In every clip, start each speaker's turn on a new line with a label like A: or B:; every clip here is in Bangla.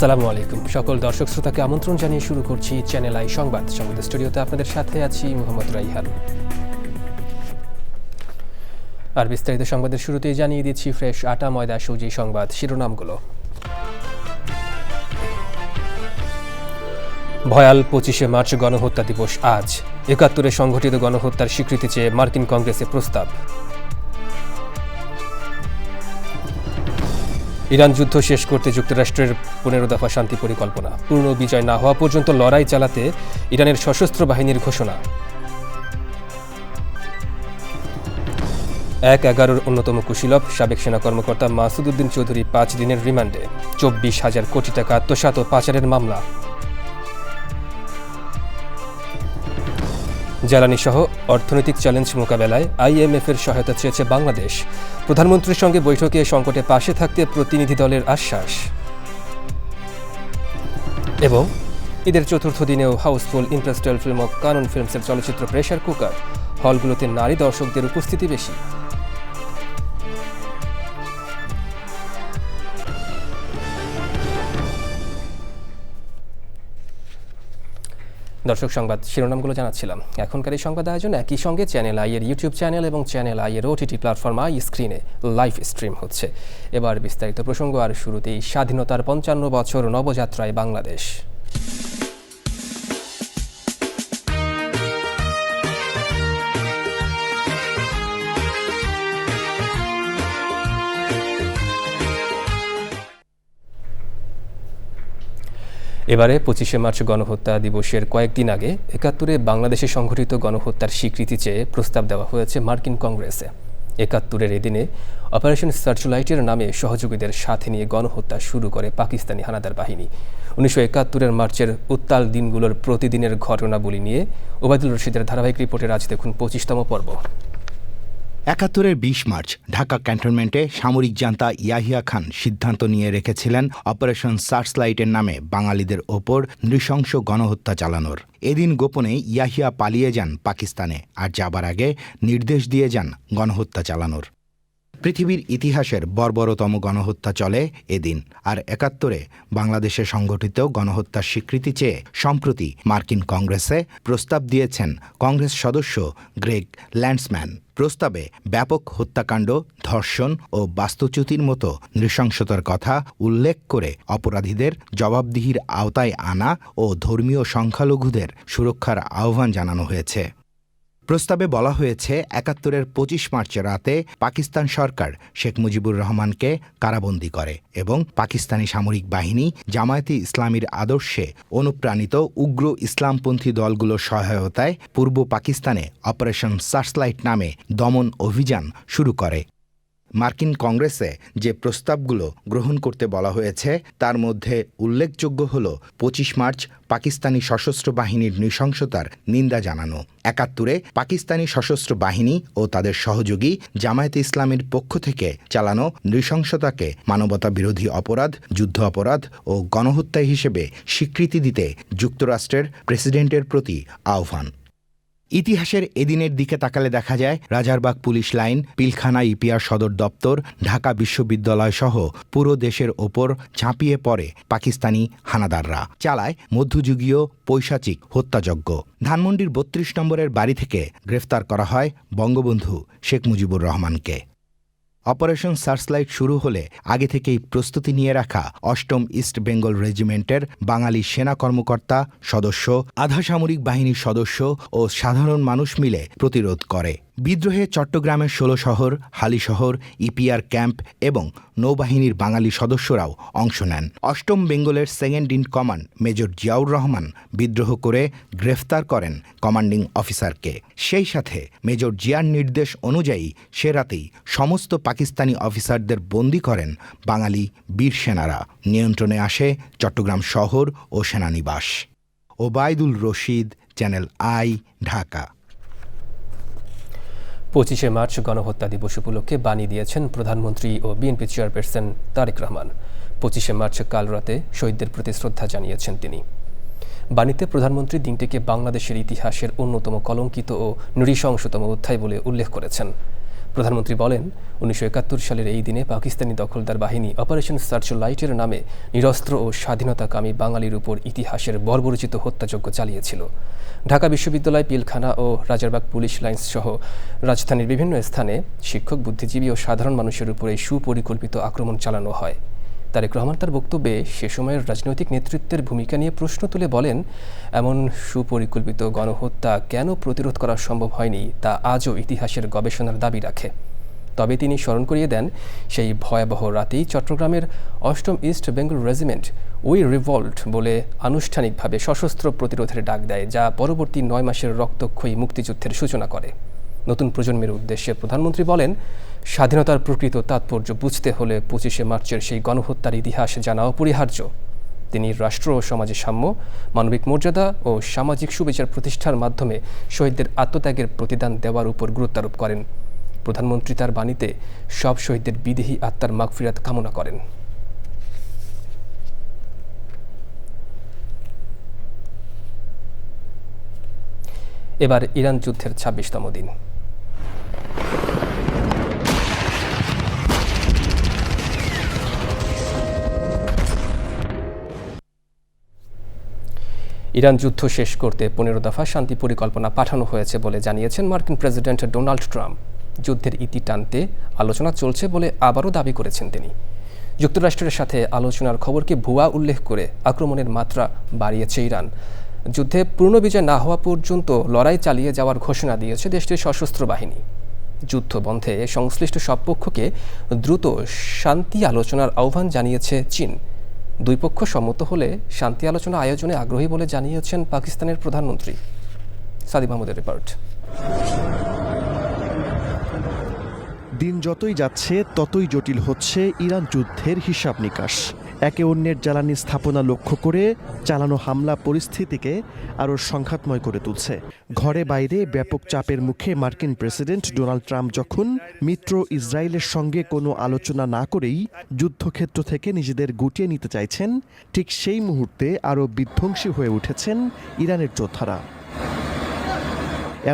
A: আসসালামু আলাইকুম সকল দর্শক শ্রোতাকে আমন্ত্রণ জানিয়ে শুরু করছি চ্যানেল আই সংবাদ স্টুডিওতে আপনাদের সাথে আছি মোহাম্মদ রাইহান। আর বিস্তারিত সংবাদের শুরুতেই জানিয়ে দিচ্ছি ফ্রেশ আটা ময়দা সুজি সংবাদ শিরোনামগুলো। ভয়াল 25শে মার্চ গণহত্যা দিবস আজ। ৭১-এ সংঘটিত গণহত্যার স্বীকৃতি চেয়ে মার্কিন কংগ্রেসে প্রস্তাব। ইরান যুদ্ধ শেষ করতে যুক্তরাষ্ট্রের ১৫ দফা শান্তি পরিকল্পনা। পূর্ণ বিজয় না হওয়া পর্যন্ত লড়াই চালাতে ইরানের সশস্ত্র বাহিনীর ঘোষণা। ১/১১-র অন্যতম কুশীলব সাবেক সেনা কর্মকর্তা মাসুদ উদ্দিন চৌধুরী ৫ দিনের রিমান্ডে। ২৪,০০০ কোটি টাকা আত্মসাৎ ও পাচারের মামলা। জ্বালানি সহ অর্থনৈতিক চ্যালেঞ্জ মোকাবেলায় IMF-এর সহায়তা চেয়েছে বাংলাদেশ। প্রধানমন্ত্রীর সঙ্গে বৈঠকে সংকটে পাশে থাকতে প্রতিনিধি দলের আশ্বাস। এবং ঈদের চতুর্থ দিনেও হাউসফুল ইন্টারস্টেল ফিল্ম অব কানুন ফিল্মসের চলচ্চিত্র প্রেসার কুকার। হলগুলোতে নারী দর্শকদের উপস্থিতি বেশি। দর্শক সংবাদ শিরোনামগুলো জানাচ্ছিলাম। এখনকার এই সংবাদ আয়োজন একই সঙ্গে চ্যানেল আই এর ইউটিউব চ্যানেল এবং চ্যানেল আই এর OTT প্ল্যাটফর্ম আই স্ক্রিনে লাইভ স্ট্রিম হচ্ছে। এবার বিস্তারিত প্রসঙ্গ। আর শুরুতেই স্বাধীনতার ৫৫ বছর নবযাত্রায় বাংলাদেশ। এবারে ২৫শে মার্চ গণহত্যা দিবসের কয়েকদিন আগে ৭১-এ বাংলাদেশে সংঘটিত গণহত্যার স্বীকৃতি চেয়ে প্রস্তাব দেওয়া হয়েছে মার্কিন কংগ্রেসে। ৭১-এর এদিনে অপারেশন সার্চলাইটের নামে সহযোগীদের সাথে নিয়ে গণহত্যা শুরু করে পাকিস্তানি হানাদার বাহিনী। ১৯৭১-এর মার্চের উত্তাল দিনগুলোর প্রতিদিনের ঘটনাবলী নিয়ে ওবায়দুল রশিদের ধারাবাহিক রিপোর্টের আজ দেখুন ২৫তম পর্ব।
B: ৭১-এর ২০ মার্চ ঢাকা ক্যান্টনমেন্টে সামরিক জান্তা ইয়াহিয়া খান সিদ্ধান্ত নিয়ে রেখেছিলেন অপারেশন সার্চলাইটের নামে বাঙালিদের ওপর নৃশংস গণহত্যা চালানোর। এদিন গোপনে ইয়াহিয়া পালিয়ে যান পাকিস্তানে, আর যাবার আগে নির্দেশ দিয়ে যান গণহত্যা চালানোর। পৃথিবীর ইতিহাসের বর্বরতম গণহত্যা চলে এদিন। আর ৭১-এ বাংলাদেশে সংঘটিত গণহত্যার স্বীকৃতি চেয়ে সম্প্রতি মার্কিন কংগ্রেসে প্রস্তাব দিয়েছেন কংগ্রেস সদস্য গ্রেগ ল্যান্ডসম্যান। প্রস্তাবে ব্যাপক হত্যাকাণ্ড, ধর্ষণ ও বাস্তুচ্যুতির মতো নৃশংসতার কথা উল্লেখ করে অপরাধীদের জবাবদিহির আওতায় আনা ও ধর্মীয় সংখ্যালঘুদের সুরক্ষার আহ্বান জানানো হয়েছে। প্রস্তাবে বলা হয়েছে ৭১-এর ২৫ মার্চ রাতে পাকিস্তান সরকার শেখ মুজিবুর রহমানকে কারাবন্দী করে এবং পাকিস্তানি সামরিক বাহিনী জামায়াতে ইসলামীর আদর্শে অনুপ্রাণিত উগ্র ইসলামপন্থী দলগুলোর সহায়তায় পূর্ব পাকিস্তানে অপারেশন সার্চলাইট নামে দমন অভিযান শুরু করে। মার্কিন কংগ্রেসে যে প্রস্তাবগুলো গ্রহণ করতে বলা হয়েছে তার মধ্যে উল্লেখযোগ্য হল ২৫ মার্চ পাকিস্তানি সশস্ত্র বাহিনীর নৃশংসতার নিন্দা জানানো, ৭১-এ পাকিস্তানি সশস্ত্র বাহিনী ও তাদের সহযোগী জামায়াতে ইসলামীর পক্ষ থেকে চালানো নৃশংসতাকে মানবতা বিরোধী অপরাধ, যুদ্ধ অপরাধ ও গণহত্যা হিসেবে স্বীকৃতি দিতে যুক্তরাষ্ট্রের প্রেসিডেন্টের প্রতি আহ্বান। ইতিহাসের এদিনের দিকে তাকালে দেখা যায় Rajarbagh police line, Pilkhana EPR সদর দপ্তর, ঢাকা বিশ্ববিদ্যালয় সহ পুরো দেশের ওপর ঝাঁপিয়ে পড়ে পাকিস্তানি হানাদাররা, চালায় মধ্যযুগীয় পৈশাচিক হত্যাযজ্ঞ। ধানমন্ডির ৩২ নম্বরের বাড়ি থেকে গ্রেফতার করা হয় বঙ্গবন্ধু শেখ মুজিবুর রহমানকে। অপারেশন সার্চলাইট শুরু হলে আগে থেকেই প্রস্তুতি নিয়ে রাখা ৮ম ইস্ট বেঙ্গল রেজিমেন্টের বাঙালি সেনা কর্মকর্তা, সদস্য, আধা সামরিক বাহিনীর সদস্য ও সাধারণ মানুষ মিলে প্রতিরোধ করে। বিদ্রোহে চট্টগ্রামের ১৬ শহর, হালিশহর, ইপিআর ক্যাম্প এবং নৌবাহিনীর বাঙালি সদস্যরাও অংশ নেন। ৮ম বেঙ্গলের second in command major Ziaur Rahman বিদ্রোহ করে গ্রেফতার করেন কমান্ডিং অফিসারকে। সেই সাথে মেজর জিয়ার নির্দেশ অনুযায়ী সে রাতেই সমস্ত পাকিস্তানি অফিসারদের বন্দী করেন বাঙালি বীর সেনারা। নিয়ন্ত্রণে আসে চট্টগ্রাম শহর ও সেনানিবাস। Obaidul Rashid, Channel I, Dhaka.
A: ২৫শে মার্চ গণহত্যা দিবস উপলক্ষে বাণী দিয়েছেন প্রধানমন্ত্রী ও বিএনপি চেয়ারপারসন তারেক রহমান। ২৫শে মার্চ কাল রাতে শহীদদের প্রতি শ্রদ্ধা জানিয়েছেন তিনি। বাণীতে প্রধানমন্ত্রী দিনটিকে বাংলাদেশের ইতিহাসের অন্যতম কলঙ্কিত ও নৃশংসতম অধ্যায় বলে উল্লেখ করেছেন। প্রধানমন্ত্রী বলেন, 1971 সালের এই দিনে পাকিস্তানি দখলদার বাহিনী অপারেশন সার্চলাইটের নামে নিরস্ত্র ও স্বাধীনতাকামী বাঙালির উপর ইতিহাসের বর্বরোচিত হত্যাযজ্ঞ চালিয়েছিল। ঢাকা বিশ্ববিদ্যালয়, পিলখানা ও রাজারবাগ পুলিশ লাইন্স সহ রাজধানীর বিভিন্ন স্থানে শিক্ষক, বুদ্ধিজীবী ও সাধারণ মানুষের উপর এই সুপরিকল্পিত আক্রমণ চালানো হয়। তারেক রহমান তার বক্তব্যে সে সময়ের রাজনৈতিক নেতৃত্বের ভূমিকা নিয়ে প্রশ্ন তুলে বলেন, এমন সুপরিকল্পিত গণহত্যা কেন প্রতিরোধ করা সম্ভব হয়নি তা আজও ইতিহাসের গবেষণার দাবি রাখে। তবে তিনি স্মরণ করিয়ে দেন, সেই ভয়াবহ রাতেই চট্টগ্রামের ৮ম east Bengal regiment we revolt বলে আনুষ্ঠানিকভাবে সশস্ত্র প্রতিরোধের ডাক দেয়, যা পরবর্তী ৯ মাসের রক্তক্ষয়ী মুক্তিযুদ্ধের সূচনা করে। নতুন প্রজন্মের উদ্দেশ্যে প্রধানমন্ত্রী বলেন, স্বাধীনতার প্রকৃত তাৎপর্য বুঝতে হলে ২৫শে মার্চের সেই গণহত্যার ইতিহাস জানা অপরিহার্য। তিনি রাষ্ট্র ও সমাজে সাম্য, মানবিক মর্যাদা ও সামাজিক সুবিচার প্রতিষ্ঠার মাধ্যমে শহীদদের আত্মত্যাগের প্রতিদান দেওয়ার উপর গুরুত্বারোপ করেন। প্রধানমন্ত্রী তার বাণীতে সব শহীদদের বিদেহী আত্মার মাগফিরাত কামনা করেন। এবার ইরান যুদ্ধের ২৬তম দিন। ইরান যুদ্ধ শেষ করতে ১৫ দফা শান্তি পরিকল্পনা পাঠানো হয়েছে বলে জানিয়েছেন মার্কিন প্রেসিডেন্ট ডোনাল্ড ট্রাম্প। যুদ্ধের ইতি টানতে আলোচনা চলছে বলে আবারও দাবি করেছেন তিনি। যুক্তরাষ্ট্রের সাথে আলোচনার খবরকে ভুয়া উল্লেখ করে আক্রমণের মাত্রা বাড়িয়েছে ইরান। যুদ্ধে পূর্ণ বিজয় না হওয়া পর্যন্ত লড়াই চালিয়ে যাওয়ার ঘোষণা দিয়েছে দেশটির সশস্ত্র বাহিনী। যুদ্ধ বন্ধে সংশ্লিষ্ট সব পক্ষকে দ্রুত শান্তি আলোচনার আহ্বান জানিয়েছে চীন। দুই পক্ষ সম্মত হলে শান্তি আলোচনা আয়োজনে আগ্রহী বলে জানিয়েছেন পাকিস্তানের প্রধানমন্ত্রী। সাদি মাহমুদের রিপোর্ট।
C: দিন যতই যাচ্ছে ততই জটিল হচ্ছে ইরান যুদ্ধের হিসাব নিকাশ। একে অন্যের জ্বালানি স্থাপনা লক্ষ্য করে চালানো হামলা পরিস্থিতিকে আরও সংঘাতময় করে তুলছে। ঘরে বাইরে ব্যাপক চাপের মুখে মার্কিন প্রেসিডেন্ট ডোনাল্ড ট্রাম্প যখন মিত্র ইসরায়েলের সঙ্গে কোনো আলোচনা না করেই যুদ্ধক্ষেত্র থেকে নিজেদের গুটিয়ে নিতে চাইছেন, ঠিক সেই মুহূর্তে আরও বিধ্বংসী হয়ে উঠেছেন ইরানের যোদ্ধারা।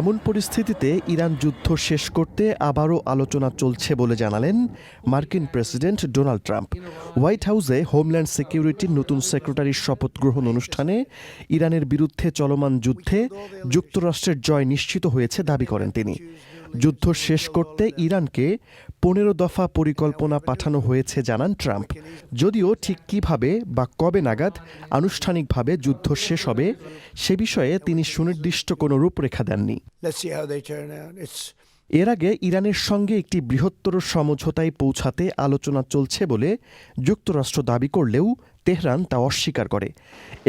C: এমন পরিস্থিতিতে ইরান যুদ্ধ শেষ করতে আবারও আলোচনা চলছে বলে জানালেন মার্কিন প্রেসিডেন্ট ডোনাল্ড ট্রাম্প। হোয়াইট হাউসে হোমল্যান্ড সিকিউরিটির নতুন সেক্রেটারির শপথ গ্রহণ অনুষ্ঠানে ইরানের বিরুদ্ধে চলমান যুদ্ধে যুক্তরাষ্ট্রের জয় নিশ্চিত হয়েছে দাবি করেন তিনি। যুদ্ধ শেষ করতে ইরানকে ১৫ দফা পরিকল্পনা পাঠানো হয়েছে জানান ট্রাম্প। যদিও ঠিক কিভাবে বা কবে নাগাদ আনুষ্ঠানিকভাবে যুদ্ধ শেষ হবে সে বিষয়ে তিনি সুনির্দিষ্ট কোনো রূপরেখা দেননি। এর আগে ইরানের সঙ্গে একটি বৃহত্তর সমঝোতায় পৌঁছাতে আলোচনা চলছে বলে যুক্তরাষ্ট্র দাবি করলেও তেহরান তা অস্বীকার করে।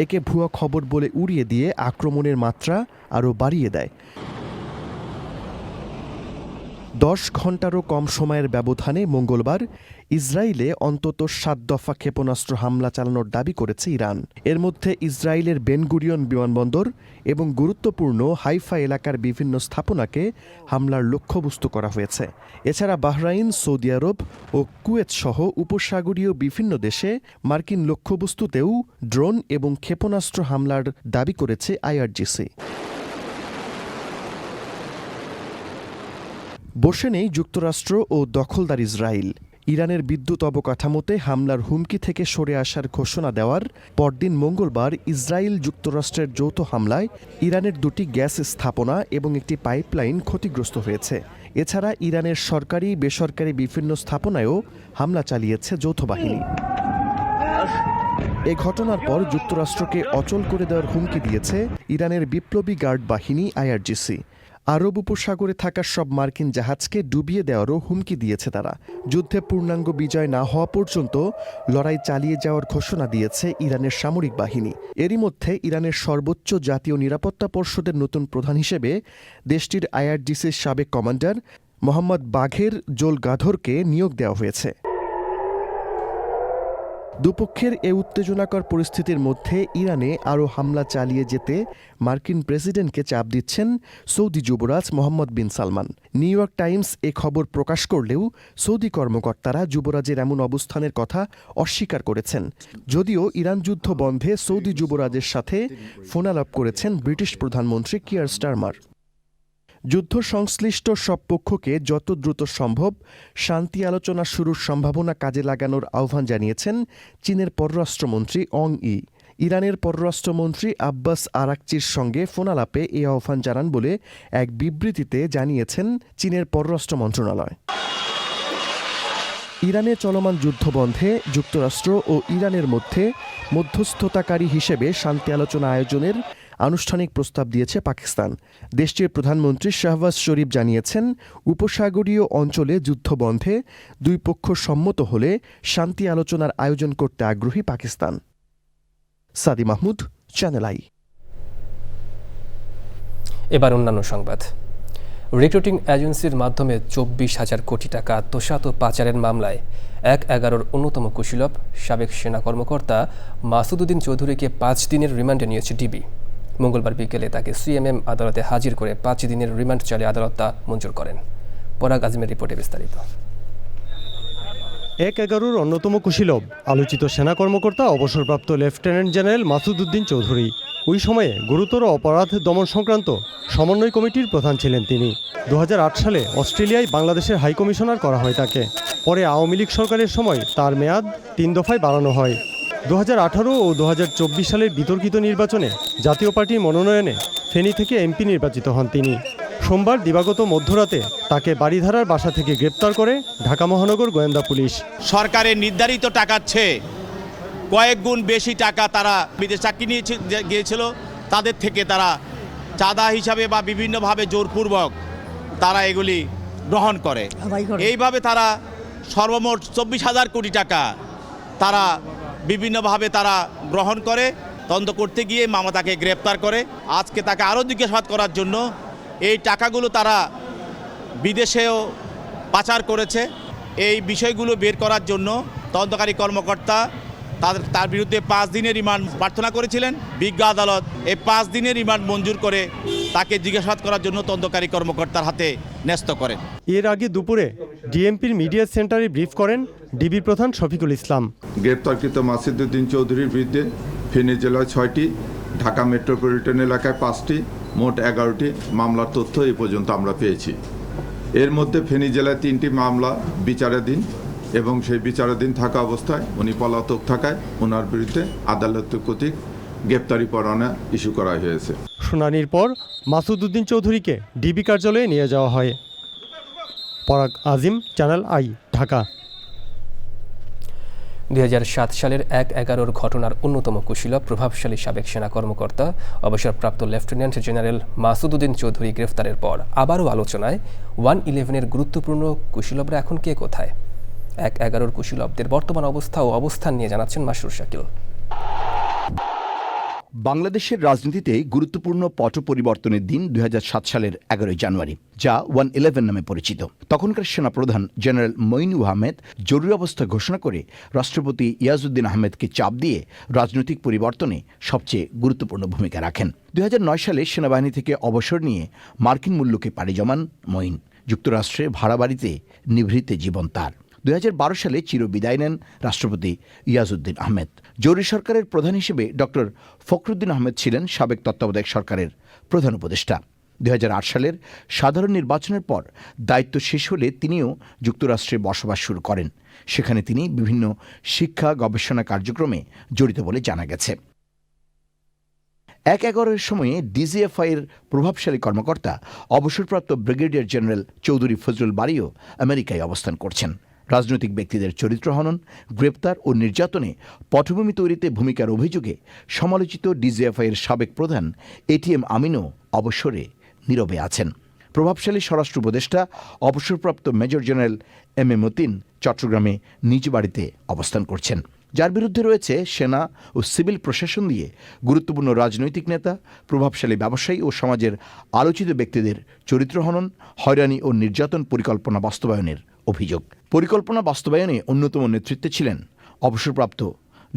C: একে ভুয়া খবর বলে উড়িয়ে দিয়ে আক্রমণের মাত্রা আরও বাড়িয়ে দেয়। ১০ ঘণ্টারও কম সময়ের ব্যবধানে মঙ্গলবার ইসরায়েলে অন্তত ৭ দফা ক্ষেপণাস্ত্র হামলা চালানোর দাবি করেছে ইরান। এর মধ্যে ইসরায়েলের বেনগুরিয়ন বিমানবন্দর এবং গুরুত্বপূর্ণ হাইফা এলাকার বিভিন্ন স্থাপনাকে হামলার লক্ষ্যবস্তু করা হয়েছে। এছাড়া বাহরাইন, সৌদি আরব ও কুয়েত সহ উপসাগরীয় বিভিন্ন দেশে মার্কিন লক্ষ্যবস্তুতেও ড্রোন এবং ক্ষেপণাস্ত্র হামলার দাবি করেছে আইআরজিসি। বসে নেই যুক্তরাষ্ট্র ও দখলদার ইসরায়েল। ইরানের বিদ্যুৎ অবকাঠামোতে হামলার হুমকি থেকে সরে আসার ঘোষণা দেওয়ার পরদিন মঙ্গলবার ইসরায়েল যুক্তরাষ্ট্রের যৌথ হামলায় ইরানের দুটি গ্যাস স্থাপনা এবং একটি পাইপলাইন ক্ষতিগ্রস্ত হয়েছে। এছাড়া ইরানের সরকারি বেসরকারি বিভিন্ন স্থাপনায়ও হামলা চালিয়েছে যৌথ বাহিনী। এ ঘটনার পর যুক্তরাষ্ট্রকে অচল করে দেওয়ার হুমকি দিয়েছে ইরানের বিপ্লবী গার্ড বাহিনী আইআরজিসি। আরব উপসাগরে থাকা সব মার্কিন জাহাজকে ডুবিয়ে দেওয়ারও হুমকি দিয়েছে তারা। যুদ্ধে পূর্ণাঙ্গ বিজয় না হওয়া পর্যন্ত লড়াই চালিয়ে যাওয়ার ঘোষণা দিয়েছে ইরানের সামরিক বাহিনী। এরই মধ্যে ইরানের সর্বোচ্চ জাতীয় নিরাপত্তা পর্ষদের নতুন প্রধান হিসেবে দেশটির আইআরজিসির সাবেক কমান্ডার মোহাম্মদ বাঘের জোলগাধরকে নিয়োগ দেওয়া হয়েছে। দুপক্ষের এ উত্তেজনাকর পরিস্থিতির মধ্যে ইরানে আরও হামলা চালিয়ে যেতে মার্কিন প্রেসিডেন্টকে চাপ দিচ্ছেন সৌদি যুবরাজ মোহাম্মদ বিন সালমান। নিউ ইয়র্ক টাইমস এ খবর প্রকাশ করলেও সৌদি কর্মকর্তারা যুবরাজের এমন অবস্থানের কথা অস্বীকার করেছেন। যদিও ইরান যুদ্ধ বন্ধে সৌদি যুবরাজের সাথে ফোনালাপ করেছেন ব্রিটিশ প্রধানমন্ত্রী কিয়ার স্টারমার। যুদ্ধ সংশ্লিষ্ট সব পক্ষকে যত দ্রুত সম্ভব শান্তি আলোচনা শুরুর সম্ভাবনা কাজে লাগানোর আহ্বান জানিয়েছেন চীনের পররাষ্ট্রমন্ত্রী অং ই। ইরানের পররাষ্ট্রমন্ত্রী আব্বাস আরাকচির সঙ্গে ফোনালাপে এই আহ্বান জানান বলে এক বিবৃতিতে জানিয়েছেন চীনের পররাষ্ট্র মন্ত্রণালয়। ইরানে চলমান যুদ্ধ বন্ধে যুক্তরাষ্ট্র ও ইরানের মধ্যে মধ্যস্থতাকারী হিসেবে শান্তি আলোচনা আয়োজনের আনুষ্ঠানিক প্রস্তাব দিয়েছে পাকিস্তান। দেশটির প্রধানমন্ত্রী শাহবাজ শরীফ জানিয়েছেন, উপসাগরীয় অঞ্চলে যুদ্ধ বন্ধে দুই পক্ষ সম্মত হলে শান্তি আলোচনার আয়োজন করতে আগ্রহী পাকিস্তান। সাদি মাহমুদ, চ্যানেল আই।
A: এবার অন্যান্য সংবাদ। রিক্রুটিং এজেন্সির মাধ্যমে 24,000 কোটি টাকা আত্মসাৎ ও পাচারের মামলায় 1/11 অন্যতম কুশীলব সাবেক সেনা কর্মকর্তা মাসুদ উদ্দিন চৌধুরীকে 5 দিনের রিমান্ডে নিয়েছে ডিবি। মঙ্গলবার বিকেলে তাকে সিএমএম আদালতে হাজির করে 5 দিনের রিমান্ড চাইলে আদালত তা মঞ্জুর করেন। পরাগ আজিমের রিপোর্টে বিস্তারিত।
D: 1/11 অন্যতম কুশীলব আলোচিত সেনা কর্মকর্তা অবসরপ্রাপ্ত লেফটেন্যান্ট জেনারেল মাসুদ উদ্দিন চৌধুরী। ওই সময়ে গুরুতর অপরাধ দমন সংক্রান্ত সমন্বয় কমিটির প্রধান ছিলেন তিনি। 2008 সালে অস্ট্রেলিয়ায় বাংলাদেশের হাইকমিশনার করা হয় তাকে। পরে আওয়ামী লীগ সরকারের সময় তার মেয়াদ 3 দফায় বাড়ানো হয়। 2018 ও 2024 সালের বিতর্কিত নির্বাচনে জাতীয় পার্টির মনোনয়নে ফেনী থেকে এমপি নির্বাচিত হন তিনি। সোমবার দিবাগত মধ্যরাতে তাকে বাড়িধারার বাসা থেকে গ্রেপ্তার করে ঢাকা মহানগর গোয়েন্দা পুলিশ।
E: সরকারের নির্ধারিত টাকার চেয়ে কয়েক গুণ বেশি টাকা তারা বিদেশ চাকরি নিয়ে গিয়েছিল, তাদের থেকে তারা চাঁদা হিসাবে বা বিভিন্নভাবে জোরপূর্বক তারা এগুলি গ্রহণ করে। এইভাবে তারা সর্বমোট 24,000 কোটি টাকা তারা বিভিন্নভাবে তারা গ্রহণ করে। তদন্ত করতে গিয়ে মামা তাকে গ্রেপ্তার করে। আজকে তাকে আরও জিজ্ঞাসাবাদ করার জন্য এই টাকাগুলো তারা বিদেশেও পাচার করেছে। এই বিষয়গুলো বের করার জন্য তদন্তকারী কর্মকর্তা তার বিরুদ্ধে 5 দিনের রিমান্ড প্রার্থনা করেছিলেন। বিজ্ঞ আদালত এই 5 দিনের রিমান্ড মঞ্জুর করে তাকে জিজ্ঞাসাবাদ করার জন্য তদন্তকারী কর্মকর্তার হাতে ন্যস্ত করেন।
D: এর আগে দুপুরে ডিএমপির মিডিয়া সেন্টারে ব্রিফ করেন ডিবি প্রধান শফিকুল ইসলাম।
F: গ্রেপ্তারকৃত মাসুদ উদ্দিন চৌধুরীর বিরুদ্ধে ফেনী জেলায় 6টি, ঢাকা মেট্রোপলিটন এলাকায় 5টি, মোট 11টি মামলার তথ্য এই পর্যন্ত আমরা পেয়েছি। এর মধ্যে ফেনী জেলায় 3টি মামলা বিচারাধীন এবং সেই বিচারাধীন থাকা অবস্থায় উনি পলাতক থাকায় ওনার বিরুদ্ধে আদালত কর্তৃক গ্রেপ্তারি পরোয়ানা ইস্যু করা হয়েছে।
D: শুনানির পর মাসুদ উদ্দিন চৌধুরীকে ডিবি কার্যালয়ে নিয়ে যাওয়া হয়। পরাগ আজিম, চ্যানেল আই, ঢাকা।
A: 2007 সালের 1/11 ঘটনার অন্যতম কুশীলব প্রভাবশালী সাবেক সেনা কর্মকর্তা অবসরপ্রাপ্ত লেফটেন্যান্ট জেনারেল মাসুদ উদ্দিন চৌধুরী গ্রেফতারের পর আবারও আলোচনায় 111-এর গুরুত্বপূর্ণ কুশীলবরা এখন কে কোথায়। 1/11 কুশীলবদের বর্তমান অবস্থা ও অবস্থান নিয়ে জানাচ্ছেন মাসরুর শাকিল।
B: বাংলাদেশের রাজনীতিতে গুরুত্বপূর্ণ পট পরিবর্তনের দিন 2007 সালের 11 জানুয়ারি, যা 111 নামে পরিচিত। তখনকার সেনাপ্রধান জেনারেল মঈনুল আহমেদ জরুরি অবস্থা ঘোষণা করে রাষ্ট্রপতি ইয়াজউদ্দিন আহমেদকে চাপ দিয়ে রাজনৈতিক পরিবর্তনে সবচেয়ে গুরুত্বপূর্ণ ভূমিকা রাখেন। 2009 সালে সেনাবাহিনী থেকে অবসর নিয়ে মার্কিন মুল্লুকে পাড়ি জমান মঈন। যুক্তরাষ্ট্রে ভাড়া বাড়িতে নিভৃতে জীবন তার। 2012 সালে চিরবিদায় নেন রাষ্ট্রপতি ইয়াজউদ্দিন আহমেদ। জরুরি সরকারের প্রধান হিসেবে ডক্টর ফখরুদ্দিন আহমেদ ছিলেন সাবেক তত্ত্বাবধায়ক সরকারের প্রধান উপদেষ্টা। 2008 সালের সাধারণ নির্বাচনের পর দায়িত্ব শেষ হলে তিনিও যুক্তরাষ্ট্রে বসবাস শুরু করেন। সেখানে তিনি বিভিন্ন শিক্ষা গবেষণা কার্যক্রমে জড়িত বলে জানা গেছে। 1/11-এর সময়ে ডিজিএফআইয়ের প্রভাবশালী কর্মকর্তা অবসরপ্রাপ্ত ব্রিগেডিয়ার জেনারেল চৌধুরী ফজলুল বারীও আমেরিকায় অবস্থান করছেন। রাজনৈতিক ব্যক্তিদের চরিত্র হনন, গ্রেপ্তার ও নির্যাতনে পটভূমি তৈরিতে ভূমিকার অভিযোগে সমালোচিত ডিজিএফআইয়ের সাবেক প্রধান এটিএম আমিনও অবসরে নীরবে আছেন। প্রভাবশালী স্বরাষ্ট্র উপদেষ্টা অবসরপ্রাপ্ত major general M A Matin চট্টগ্রামে নিজ বাড়িতে অবস্থান করছেন, যার বিরুদ্ধে রয়েছে সেনা ও সিভিল প্রশাসন দিয়ে গুরুত্বপূর্ণ রাজনৈতিক নেতা, প্রভাবশালী ব্যবসায়ী ও সমাজের আলোচিত ব্যক্তিদের চরিত্র হনন, হয়রানি ও নির্যাতন পরিকল্পনা বাস্তবায়নের অভিযোগ। পরিকল্পনা বাস্তবায়নে অন্যতম নেতৃত্বে ছিলেন অবসরপ্রাপ্ত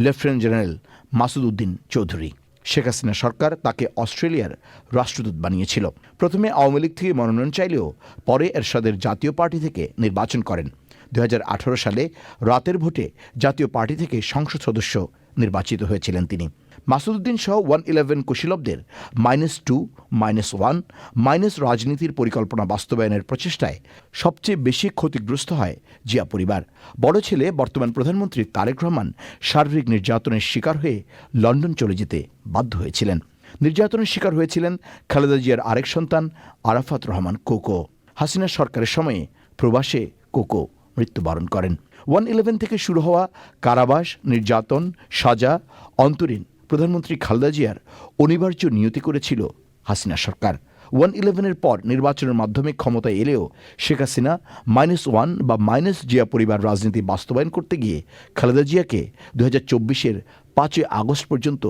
B: লেফটেন্যান্ট জেনারেল মাসুদ উদ্দিন চৌধুরী। শেখ হাসিনা সরকার তাকে অস্ট্রেলিয়ার রাষ্ট্রদূত বানিয়েছিল। প্রথমে আওয়ামী লীগ থেকে মনোনয়ন চাইলেও পরে এরশাদের জাতীয় পার্টি থেকে নির্বাচন করেন। 2018 সালে রাতের ভোটে জাতীয় পার্টি থেকে সংসদ সদস্য নির্বাচিত হয়েছিলেন তিনি। মাসুদুদ্দিন সহ 111 কুশীলবদের -2, -1, মাইনাস রাজনীতির পরিকল্পনা বাস্তবায়নের প্রচেষ্টায় সবচেয়ে বেশি ক্ষতিগ্রস্ত হয় জিয়া পরিবার। বড় ছেলে বর্তমান প্রধানমন্ত্রী তারেক রহমান শারীরিক নির্যাতনের শিকার হয়ে লন্ডন চলে যেতে বাধ্য হয়েছিলেন। নির্যাতনের শিকার হয়েছিলেন খালেদা জিয়ার আরেক সন্তান আরাফাত রহমান কোকো। হাসিনা সরকারের সময়ে প্রবাসে কোকো মৃত্যুবরণ করেন। 111 থেকে শুরু হওয়া কারাবাস, নির্যাতন, সাজা, অন্তরীণ প্রধানমন্ত্রী খালেদা জিয়ার অনিবার্য নিয়তি করেছিল হাসিনা সরকার। 111-এর পর নির্বাচনের মাধ্যমে ক্ষমতায় এলেও শেখ হাসিনা -1 বা মাইনাস জিয়া পরিবার রাজনীতি বাস্তবায়ন করতে গিয়ে খালেদা জিয়াকে 2024-এর 5 আগস্ট পর্যন্ত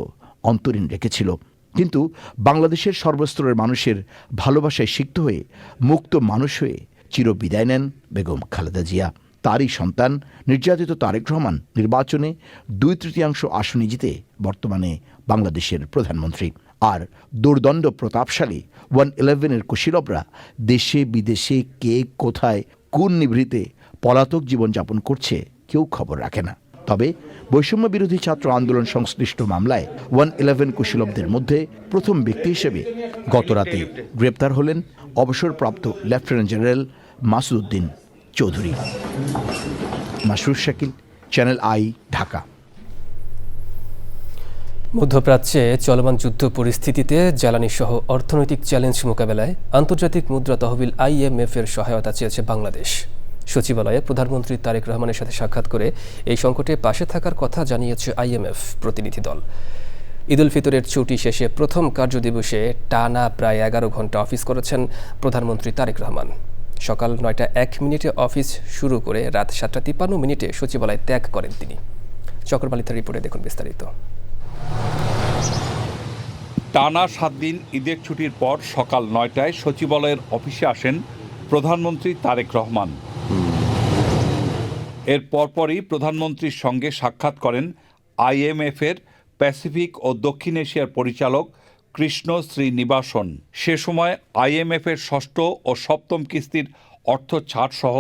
B: অন্তরীণ রেখেছিল। কিন্তু বাংলাদেশের সর্বস্তরের মানুষের ভালোবাসায় সিক্ত হয়ে মুক্ত মানুষ হয়ে চিরবিদায় নেন বেগম খালেদা জিয়া। তারই সন্তান নির্যাতিত তারেক রহমান নির্বাচনে 2/3 আসনে জিতে বর্তমানে বাংলাদেশের প্রধানমন্ত্রী। আর দুর্দণ্ড প্রতাপশালী 111-এর কুশীলবরা দেশে বিদেশে কে কোথায় কোন নিভৃতে পলাতক জীবনযাপন করছে কেউ খবর রাখে না। তবে বৈষম্য বিরোধী ছাত্র আন্দোলন সংশ্লিষ্ট মামলায় 111 কুশীলবদের মধ্যে প্রথম ব্যক্তি হিসেবে গতরাতে গ্রেপ্তার হলেন অবসরপ্রাপ্ত lieutenant general Masududdin Chowdhury. Masrur Shakil, channel I, Dhaka.
A: মধ্যপ্রাচ্যে চলমান যুদ্ধ পরিস্থিতিতে জ্বালানি সহ অর্থনৈতিক চ্যালেঞ্জ মোকাবেলায় আন্তর্জাতিক মুদ্রা তহবিল IMF-এর সহায়তা চেয়েছে বাংলাদেশ। সচিবালয়ে প্রধানমন্ত্রী তারেক রহমানের সাথে সাক্ষাৎ করে এই সংকটে পাশে থাকার কথা জানিয়েছে IMF প্রতিনিধি দল। ঈদ উল ফিতরের ছুটি শেষে প্রথম কার্যদিবসে টানা প্রায় 11 ঘন্টা অফিস করেছেন প্রধানমন্ত্রী তারেক রহমান। সকাল 9:01 অফিস শুরু করে রাত 7:53 সচিবালয় ত্যাগ করেন তিনি। চক্রবালিতার রিপোর্টে দেখুন বিস্তারিত।
G: টানা 7 দিন ঈদের ছুটির পর সকাল 9টায় সচিবালয়ের অফিসে আসেন প্রধানমন্ত্রী তারেক রহমান। এর পরপরই প্রধানমন্ত্রীর সঙ্গে সাক্ষাৎ করেন IMF-এর প্যাসিফিক ও দক্ষিণ এশিয়ার পরিচালক কৃষ্ণ শ্রীনিবাসন। সে সময় IMF-এর ষষ্ঠ ও সপ্তম কিস্তির অর্থ ছাড় সহ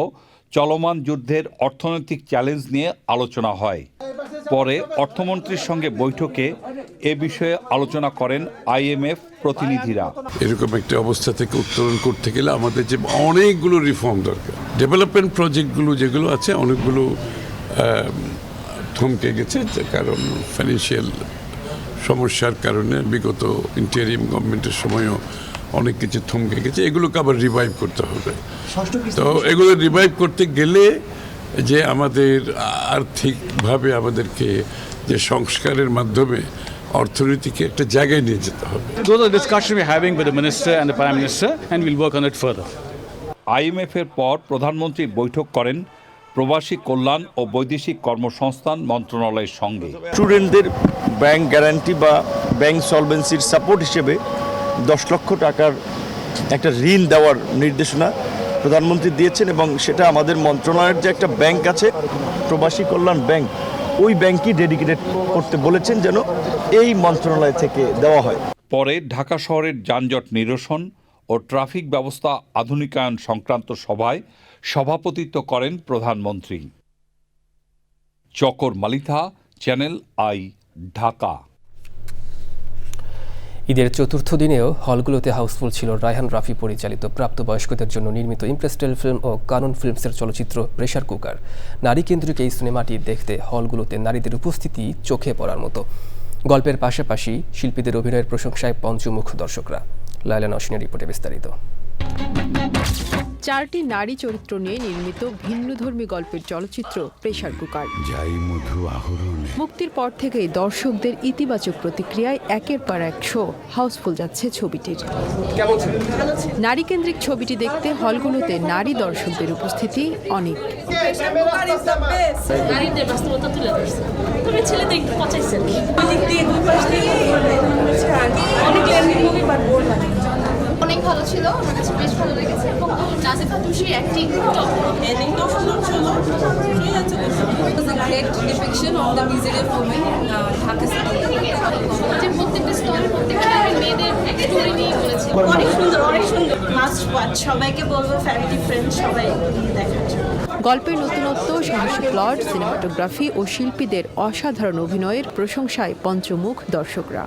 G: চলমান যুদ্ধের অর্থনৈতিক চ্যালেঞ্জ নিয়ে আলোচনা হয়। পরে অর্থমন্ত্রীর সঙ্গে বৈঠকে এ বিষয়ে আলোচনা করেন IMF প্রতিনিধিরা।
H: এরকম একটা অবস্থা থেকে উত্তরণ করতে গেলে আমাদের যে অনেকগুলো রিফর্ম দরকার। ডেভেলপমেন্ট প্রজেক্টগুলো যেগুলো আছে অনেকগুলো থমকে গেছে, কারণ ফাইন্যান্সিয়াল সমস্যার কারণে বিগত ইন্টারিম গভর্নমেন্টের সময়ও অনেক কিছু থমকে গেছে। এগুলোকে আবার রিভাইভ করতে হবে। তো এগুলো রিভাইভ করতে গেলে যে আমাদের আর্থিকভাবে আমাদেরকে যে সংস্কারের মাধ্যমে অর্থনীতিকে একটা জায়গায় নিয়ে যেতে হবে।
I: Those are the discussions we're having with the minister and the prime minister, and we'll work on it further.
G: IMF-এর পর প্রধানমন্ত্রী বৈঠক করেন প্রবাসী কল্যাণ ও বৈদেশিক কর্মসংস্থান মন্ত্রণালয়ের সঙ্গে।
J: স্টুডেন্টদের ব্যাংক গ্যারান্টি বা ব্যাংক সলভেন্সির সাপোর্ট হিসেবে 10 লক্ষ টাকার একটা ঋণ দেওয়ার নির্দেশনা প্রধানমন্ত্রী দিয়েছেন, এবং সেটা আমাদের মন্ত্রণালয়ের যে একটা ব্যাংক আছে প্রবাসী কল্যাণ ব্যাংক, ওই ব্যাংকই ডেডিকেটেড করতে বলেছেন যেন এই মন্ত্রণালয় থেকে দেওয়া হয়।
G: পরে ঢাকা শহরের যানজট নিরসন ও ট্রাফিক ব্যবস্থা আধুনিকায়ন সংক্রান্ত সভায় সভাপতিত্ব করেন প্রধানমন্ত্রী। চকর মালিথা, চ্যানেল আই, ঢাকা।
A: ঈদের চতুর্থ দিনেও হলগুলোতে হাউসফুল ছিল রায়হান রাফি পরিচালিত প্রাপ্তবয়স্কদের জন্য নির্মিত ইমপ্রেস টেলিফিল্ম ও কানন ফিল্মসের চলচ্চিত্র প্রেসার কুকার। নারী কেন্দ্রিক এই সিনেমাটি দেখতে হলগুলোতে নারীদের উপস্থিতি চোখে পড়ার মতো। গল্পের পাশাপাশি শিল্পীদের অভিনয়ের প্রশংসায় পঞ্চমুখ দর্শকরা। লায়লা নওশিনের রিপোর্টে বিস্তারিত।
K: 4টি নারী চরিত্র নিয়ে নির্মিত ভিন্নধর্মী গল্পের চলচ্চিত্র প্রেসার কুকার। মুক্তির পর থেকেই দর্শকদের ইতিবাচক প্রতিক্রিয়ায় একের পর এক শো হাউসফুল যাচ্ছে ছবিটির। নারী কেন্দ্রিক ছবিটি দেখতে হলগুলোতে নারী দর্শকদের উপস্থিতি অনেক।
L: অনেক ভালো ছিল, আমার কাছে বেশ ভালো লেগেছে এবং নাজিফা তুষির অ্যাক্টিং
M: এন্ডিংটাও সুন্দর ছিল।
L: Great ডিপিকশন of the misery of women Dhaka city. যে প্রত্যেকটা স্টোরি প্রত্যেকটা মেয়েদের স্টোরি নিয়ে বলেছে।
M: অনেক সুন্দর, অনেক সুন্দর। মাস্ট ওয়াচ, সবাইকে বলবো ফ্যামিলি ফ্রেন্ড সবাই দেখার জন্য।
K: গল্পের নতুনত্ব, সাহসী প্লট, সিনেমাটোগ্রাফি ও শিল্পীদের অসাধারণ অভিনয়ের প্রশংসায় পঞ্চমুখ দর্শকরা।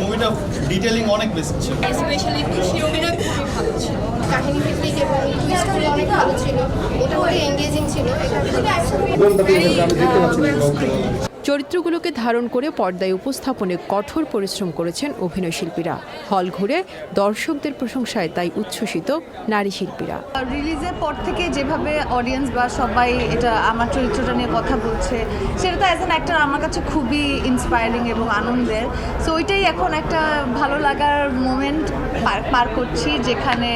E: মুভিটা ডিটেইলিং অনেক বেশি ছিল।
L: স্পেশালি তুষির অভিনয় খুবই ভালো ছিল।
N: কাহিনী ভিত্তিক এবং স্টোরি অনেক ভালো ছিল, মোটামুটি এঙ্গেজিং ছিল।
K: চরিত্রগুলোকে ধারণ করে পর্দায় উপস্থাপনে কঠোর পরিশ্রম করেছেন অভিনয় শিল্পীরা। হল ঘুরে দর্শকদের প্রশংসায় তাই উচ্ছ্বসিত নারী শিল্পীরা।
M: রিলিজের পর থেকে যেভাবে অডিয়েন্স বা সবাই এটা আমার চরিত্রটা নিয়ে কথা বলছে, সেটা তো অ্যাজ অ্যান অ্যাক্টর আমার কাছে খুবই ইন্সপায়ারিং এবং আনন্দের। সো ওইটাই এখন একটা ভালো লাগার মোমেন্ট পার করছি, যেখানে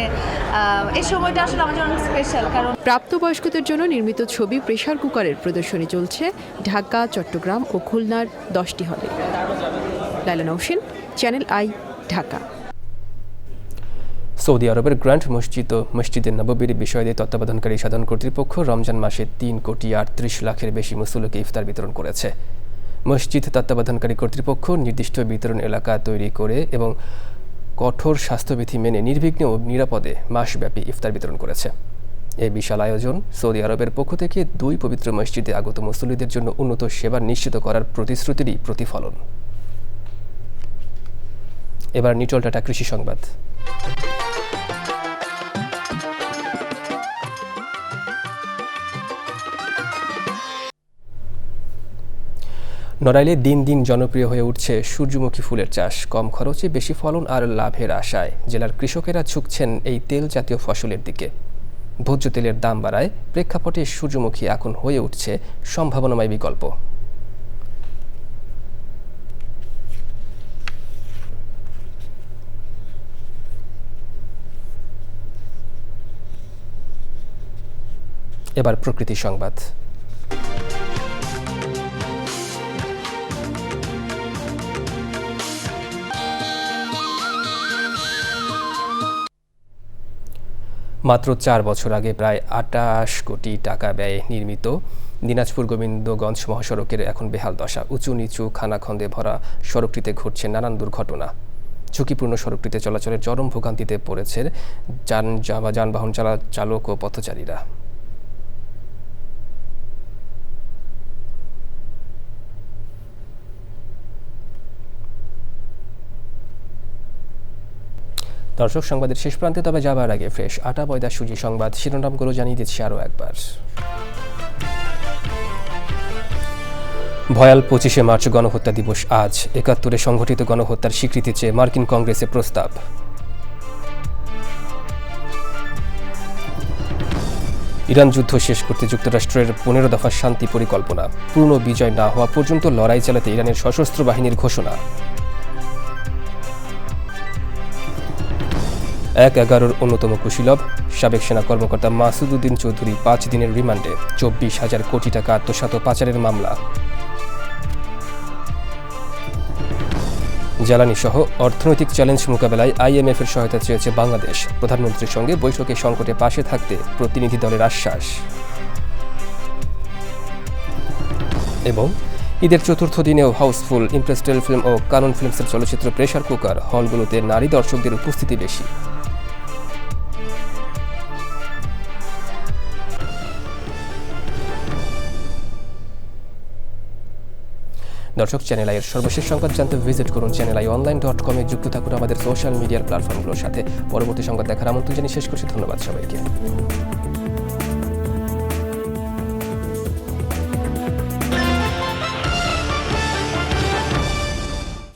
M: এই সময়টা আসলে আমার জন্য অনেক স্পেশাল। কারণ
K: প্রাপ্তবয়স্কদের জন্য নির্মিত ছবি প্রেসার কুকারের প্রদর্শনী চলছে ঢাকা, চট্টগ্রাম ও খুলনার 10টি হলে। Laila Nowshin, Channel I, Dhaka.
A: Saudi আরবের গ্র্যান্ড মসজিদ ও মসজিদে নববীর বিষয়ে তত্ত্বাবধানকারী সাধারণ কর্তৃপক্ষ রমজান মাসে 3,38,00,000-এর বেশি মুসল্লিকে ইফতার বিতরণ করেছে। মসজিদ তত্ত্বাবধানকারী কর্তৃপক্ষ নির্দিষ্ট বিতরণ এলাকা তৈরি করে এবং কঠোর স্বাস্থ্যবিধি মেনে নির্বিঘ্নে ও নিরাপদে মাসব্যাপী ইফতার বিতরণ করেছে। এই বিশাল আয়োজন সৌদি আরবের পক্ষ থেকে 2 পবিত্র মসজিদে আগত মুসল্লিদের জন্য উন্নত সেবা নিশ্চিত করার প্রতিশ্রুতিরই প্রতিফলন। এবার নিটল টাটা কৃষি সংবাদ। নড়াইলে দিন দিন জনপ্রিয় হয়ে উঠছে সূর্যমুখী ফুলের চাষ। কম খরচে বেশি ফলন আর লাভের আশায় জেলার কৃষকেরা ঝুঁকছেন এই তেল জাতীয় ফসলের দিকে। ভোজ্য তেলের দাম বাড়ায় প্রেক্ষাপটে সূর্যমুখী এখন হয়ে উঠছে সম্ভাবনাময় বিকল্প। এবার প্রকৃতি সংবাদ। মাত্র 4 বছর আগে প্রায় 28 কোটি টাকা ব্যয়ে নির্মিত দিনাজপুর গোবিন্দগঞ্জ মহাসড়কের এখন বেহাল দশা। উঁচু নিচু খানাখন্দে ভরা সড়কটিতে ঘটছে নানান দুর্ঘটনা। ঝুঁকিপূর্ণ সড়কটিতে চলাচলের চরম ভোগান্তিতে পড়েছে যানবাহন চালক ও পথচারীরা। দর্শক, সংবাদের শেষ প্রান্তে তবে যাবার আগে ফ্রেশ আটা ময়দা সুজি সংবাদ শিরোনামগুলো জানিয়ে দিচ্ছি আরও একবার। ভয়াল 25শে মার্চ গণহত্যা দিবস আজ। 71-এ সংঘটিত গণহত্যার স্বীকৃতি চেয়ে মার্কিন কংগ্রেসে প্রস্তাব। ইরান যুদ্ধ শেষ করতে যুক্তরাষ্ট্রের 15 দফা শান্তি পরিকল্পনা। পূর্ণ বিজয় না হওয়া পর্যন্ত লড়াই চালাতে ইরানের সশস্ত্র বাহিনীর ঘোষণা। 1/11-র অন্যতম কুশীলব সাবেক সেনা কর্মকর্তা মাসুদ উদ্দিন চৌধুরী 5 দিনের রিমান্ডে। 24,000 কোটি টাকা আত্মসাৎ ও পাচারের মামলা। জ্বালানি সহ অর্থনৈতিক চ্যালেঞ্জ মোকাবেলায় IMF-এর সহায়তা চেয়েছে বাংলাদেশ। প্রধানমন্ত্রীর সঙ্গে বৈঠকে সংকটে পাশে থাকতে প্রতিনিধি দলের আশ্বাস। এবং ঈদের চতুর্থ দিনেও হাউসফুল। ইমপ্রেস টেলিফিল্ম ও কানন ফিল্মসের চলচ্চিত্র প্রেসার কুকার হলগুলোতে নারী দর্শকদের উপস্থিতি বেশি। দর্শক, চ্যানেল আইয়ের সর্বশেষ সংবাদ জানতে ভিজিট করুন channelionline.com-এ। যুক্ত থাকুন আমাদের সোশ্যাল মিডিয়ার প্ল্যাটফর্মগুলোর সাথে। পরবর্তী সংবাদ দেখার আমন্ত্রণ জানিয়ে শেষ করছি। ধন্যবাদ সবাইকে।